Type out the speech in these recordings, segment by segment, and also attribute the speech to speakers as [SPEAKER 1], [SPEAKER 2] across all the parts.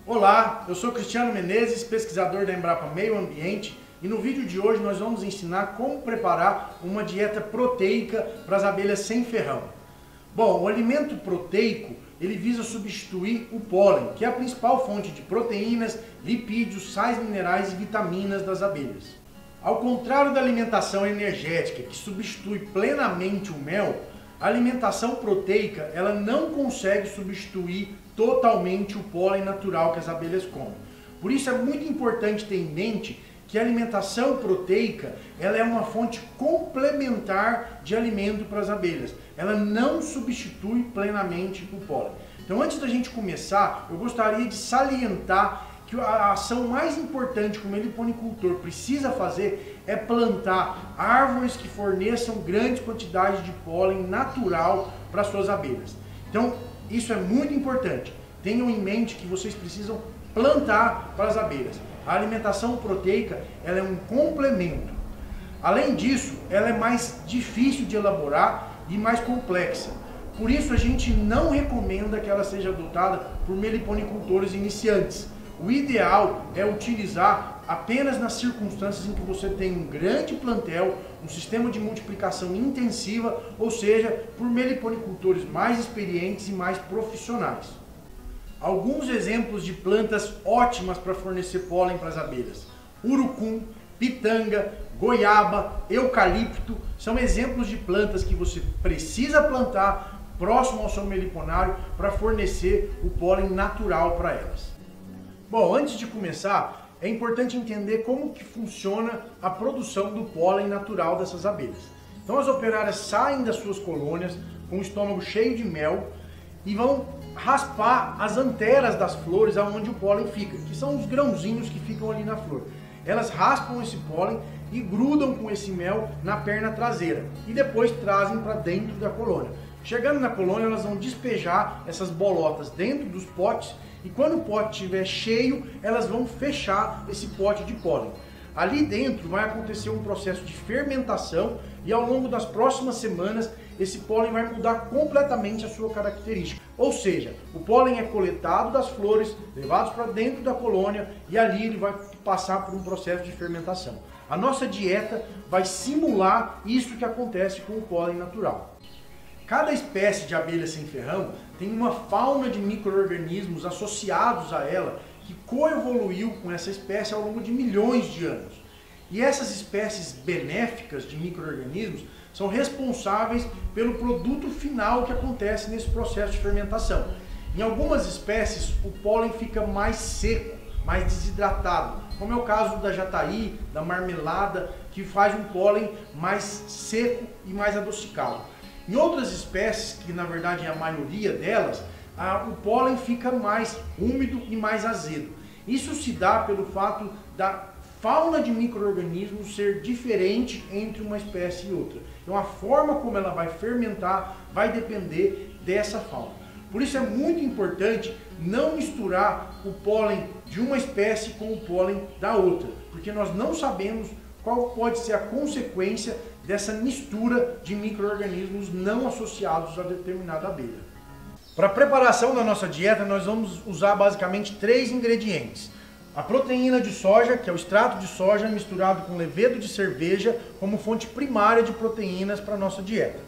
[SPEAKER 1] Olá, eu sou Cristiano Menezes, pesquisador da Embrapa Meio Ambiente, e no vídeo de hoje nós vamos ensinar como preparar uma dieta proteica para as abelhas sem ferrão. Bom, o alimento proteico ele visa substituir o pólen, que é a principal fonte de proteínas, lipídios, sais minerais e vitaminas das abelhas. Ao contrário da alimentação energética, que substitui plenamente o mel, a alimentação proteica ela não consegue substituir totalmente o pólen natural que as abelhas comem. Por isso é muito importante ter em mente que a alimentação proteica ela é uma fonte complementar de alimento para as abelhas. Ela não substitui plenamente o pólen. Então, antes da gente começar, eu gostaria de salientar que a ação mais importante que o meliponicultor precisa fazer é plantar árvores que forneçam grandes quantidades de pólen natural para suas abelhas. Então, isso é muito importante. Tenham em mente que vocês precisam plantar para as abelhas. A alimentação proteica ela é um complemento. Além disso, ela é mais difícil de elaborar e mais complexa. Por isso, a gente não recomenda que ela seja adotada por meliponicultores iniciantes. O ideal é utilizar apenas nas circunstâncias em que você tem um grande plantel, um sistema de multiplicação intensiva, ou seja, por meliponicultores mais experientes e mais profissionais. Alguns exemplos de plantas ótimas para fornecer pólen para as abelhas: urucum, pitanga, goiaba, eucalipto, são exemplos de plantas que você precisa plantar próximo ao seu meliponário para fornecer o pólen natural para elas. Bom, antes de começar, é importante entender como que funciona a produção do pólen natural dessas abelhas. Então as operárias saem das suas colônias com o estômago cheio de mel e vão raspar as anteras das flores aonde o pólen fica, que são os grãozinhos que ficam ali na flor. Elas raspam esse pólen e grudam com esse mel na perna traseira e depois trazem para dentro da colônia. Chegando na colônia, elas vão despejar essas bolotas dentro dos potes e quando o pote estiver cheio, elas vão fechar esse pote de pólen. Ali dentro vai acontecer um processo de fermentação e ao longo das próximas semanas esse pólen vai mudar completamente a sua característica. Ou seja, o pólen é coletado das flores, levados para dentro da colônia e ali ele vai passar por um processo de fermentação. A nossa dieta vai simular isso que acontece com o pólen natural. Cada espécie de abelha sem ferrão tem uma fauna de micro-organismos associados a ela que coevoluiu com essa espécie ao longo de milhões de anos. E essas espécies benéficas de micro-organismos são responsáveis pelo produto final que acontece nesse processo de fermentação. Em algumas espécies, o pólen fica mais seco, mais desidratado, como é o caso da jataí, da marmelada, que faz um pólen mais seco e mais adocicado. Em outras espécies, que na verdade é a maioria delas, o pólen fica mais úmido e mais azedo. Isso se dá pelo fato da fauna de micro-organismos ser diferente entre uma espécie e outra. Então a forma como ela vai fermentar vai depender dessa fauna. Por isso é muito importante não misturar o pólen de uma espécie com o pólen da outra, porque nós não sabemos qual pode ser a consequência dessa mistura de micro-organismos não associados a determinada abelha. Para a preparação da nossa dieta, nós vamos usar basicamente 3 ingredientes. A proteína de soja, que é o extrato de soja misturado com levedo de cerveja como fonte primária de proteínas para a nossa dieta.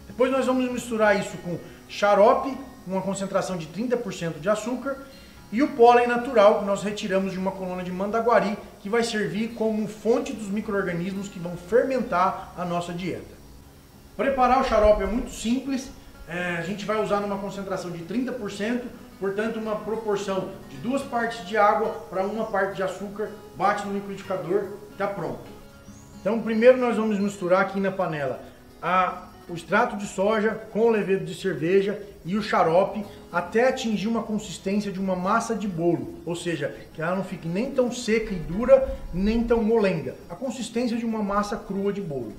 [SPEAKER 1] Depois nós vamos misturar isso com xarope, com uma concentração de 30% de açúcar, e o pólen natural que nós retiramos de uma colônia de mandaguari, que vai servir como fonte dos micro-organismos que vão fermentar a nossa dieta. Preparar o xarope é muito simples, a gente vai usar numa concentração de 30%, portanto uma proporção de 2 partes de água para 1 parte de açúcar, bate no liquidificador e está pronto. Então primeiro nós vamos misturar aqui na panela o extrato de soja com o levedo de cerveja e o xarope até atingir uma consistência de uma massa de bolo, ou seja, que ela não fique nem tão seca e dura, nem tão molenga, a consistência de uma massa crua de bolo.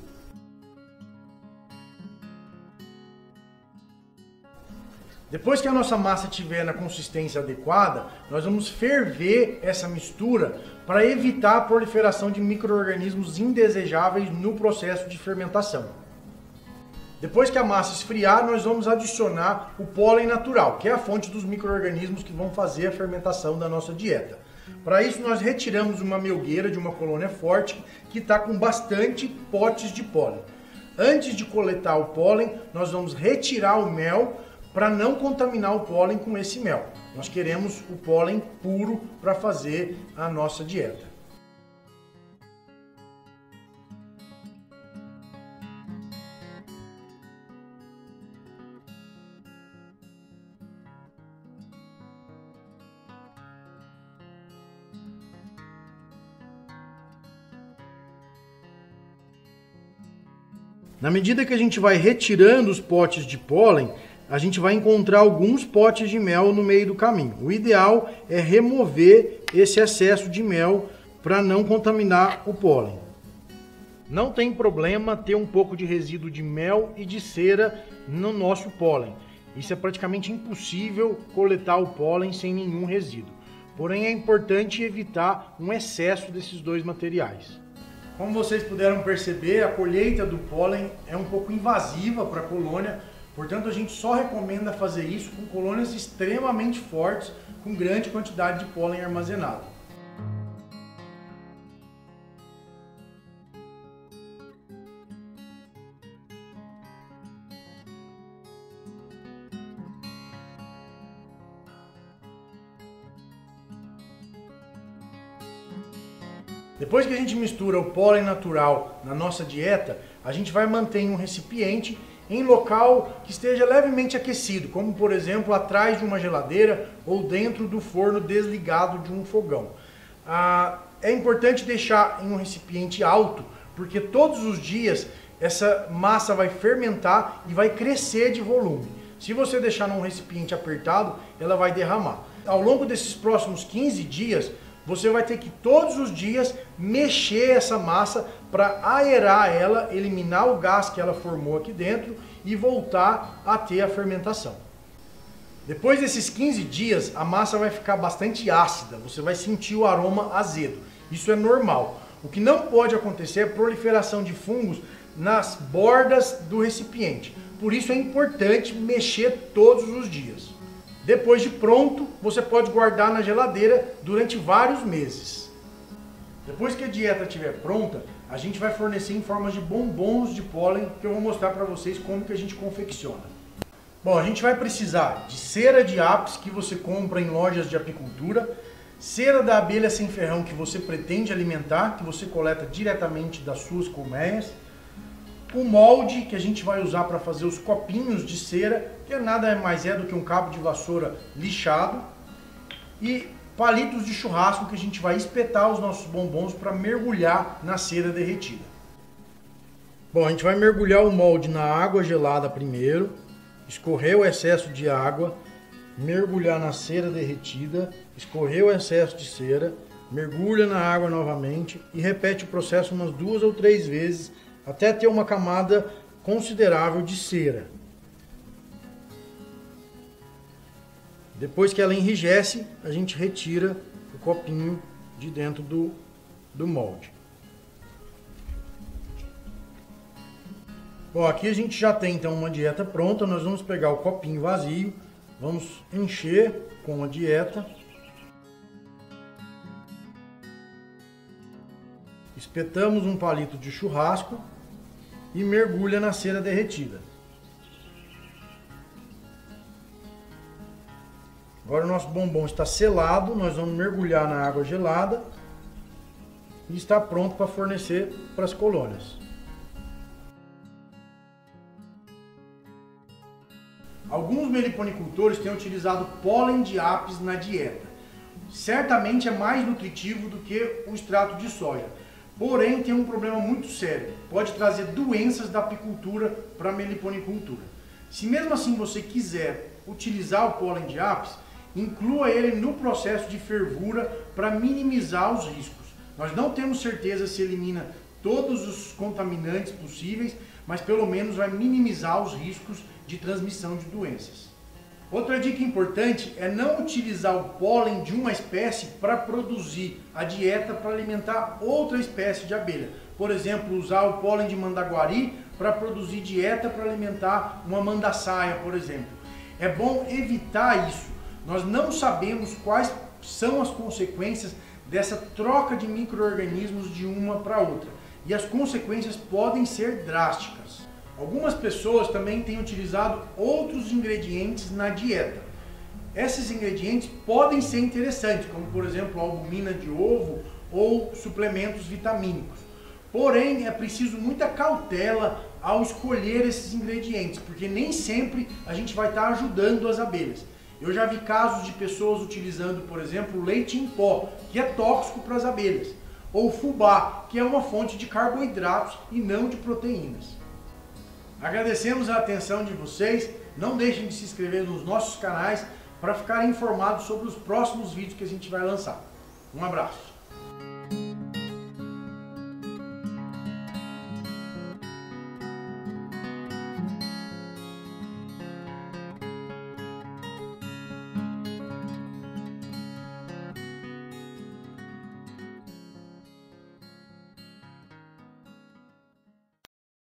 [SPEAKER 1] Depois que a nossa massa estiver na consistência adequada, nós vamos ferver essa mistura para evitar a proliferação de micro-organismos indesejáveis no processo de fermentação. Depois que a massa esfriar, nós vamos adicionar o pólen natural, que é a fonte dos micro-organismos que vão fazer a fermentação da nossa dieta. Para isso, nós retiramos uma melgueira de uma colônia forte que está com bastante potes de pólen. Antes de coletar o pólen, nós vamos retirar o mel para não contaminar o pólen com esse mel. Nós queremos o pólen puro para fazer a nossa dieta. Na medida que a gente vai retirando os potes de pólen, a gente vai encontrar alguns potes de mel no meio do caminho. O ideal é remover esse excesso de mel para não contaminar o pólen. Não tem problema ter um pouco de resíduo de mel e de cera no nosso pólen. Isso é praticamente impossível coletar o pólen sem nenhum resíduo. Porém, é importante evitar um excesso desses dois materiais. Como vocês puderam perceber, a colheita do pólen é um pouco invasiva para a colônia, portanto a gente só recomenda fazer isso com colônias extremamente fortes, com grande quantidade de pólen armazenado. Depois que a gente mistura o pólen natural na nossa dieta, a gente vai manter em um recipiente em local que esteja levemente aquecido, como por exemplo atrás de uma geladeira ou dentro do forno desligado de um fogão. É importante deixar em um recipiente alto, porque todos os dias essa massa vai fermentar e vai crescer de volume. Se você deixar num recipiente apertado, ela vai derramar. Ao longo desses próximos 15 dias, você vai ter que todos os dias mexer essa massa para aerar ela, eliminar o gás que ela formou aqui dentro e voltar a ter a fermentação. Depois desses 15 dias, a massa vai ficar bastante ácida, você vai sentir o aroma azedo. Isso é normal. O que não pode acontecer é a proliferação de fungos nas bordas do recipiente. Por isso é importante mexer todos os dias. Depois de pronto, você pode guardar na geladeira durante vários meses. Depois que a dieta estiver pronta, a gente vai fornecer em formas de bombons de pólen, que eu vou mostrar para vocês como que a gente confecciona. Bom, a gente vai precisar de cera de apis que você compra em lojas de apicultura, cera da abelha sem ferrão que você pretende alimentar, que você coleta diretamente das suas colmeias, o molde que a gente vai usar para fazer os copinhos de cera, que nada mais é do que um cabo de vassoura lixado, e palitos de churrasco que a gente vai espetar os nossos bombons para mergulhar na cera derretida. Bom, a gente vai mergulhar o molde na água gelada primeiro, escorrer o excesso de água, mergulhar na cera derretida, escorrer o excesso de cera, mergulha na água novamente e repete o processo umas 2 ou 3 vezes até ter uma camada considerável de cera. Depois que ela enrijece, a gente retira o copinho de dentro do molde. Bom, aqui a gente já tem então uma dieta pronta. Nós vamos pegar o copinho vazio, vamos encher com a dieta, espetamos um palito de churrasco e mergulha na cera derretida. Agora o nosso bombom está selado, nós vamos mergulhar na água gelada e está pronto para fornecer para as colônias. Alguns meliponicultores têm utilizado pólen de apis na dieta. Certamente é mais nutritivo do que o extrato de soja. Porém, tem um problema muito sério. Pode trazer doenças da apicultura para a meliponicultura. Se mesmo assim você quiser utilizar o pólen de apis, inclua ele no processo de fervura para minimizar os riscos. Nós não temos certeza se elimina todos os contaminantes possíveis, mas pelo menos vai minimizar os riscos de transmissão de doenças. Outra dica importante é não utilizar o pólen de uma espécie para produzir a dieta para alimentar outra espécie de abelha. Por exemplo, usar o pólen de mandaguari para produzir dieta para alimentar uma mandaçaia, por exemplo. É bom evitar isso. Nós não sabemos quais são as consequências dessa troca de micro-organismos de uma para outra. E as consequências podem ser drásticas. Algumas pessoas também têm utilizado outros ingredientes na dieta. Esses ingredientes podem ser interessantes, como por exemplo a albumina de ovo ou suplementos vitamínicos. Porém, é preciso muita cautela ao escolher esses ingredientes, porque nem sempre a gente vai estar ajudando as abelhas. Eu já vi casos de pessoas utilizando, por exemplo, leite em pó, que é tóxico para as abelhas, ou fubá, que é uma fonte de carboidratos e não de proteínas. Agradecemos a atenção de vocês, não deixem de se inscrever nos nossos canais para ficarem informados sobre os próximos vídeos que a gente vai lançar. Um abraço!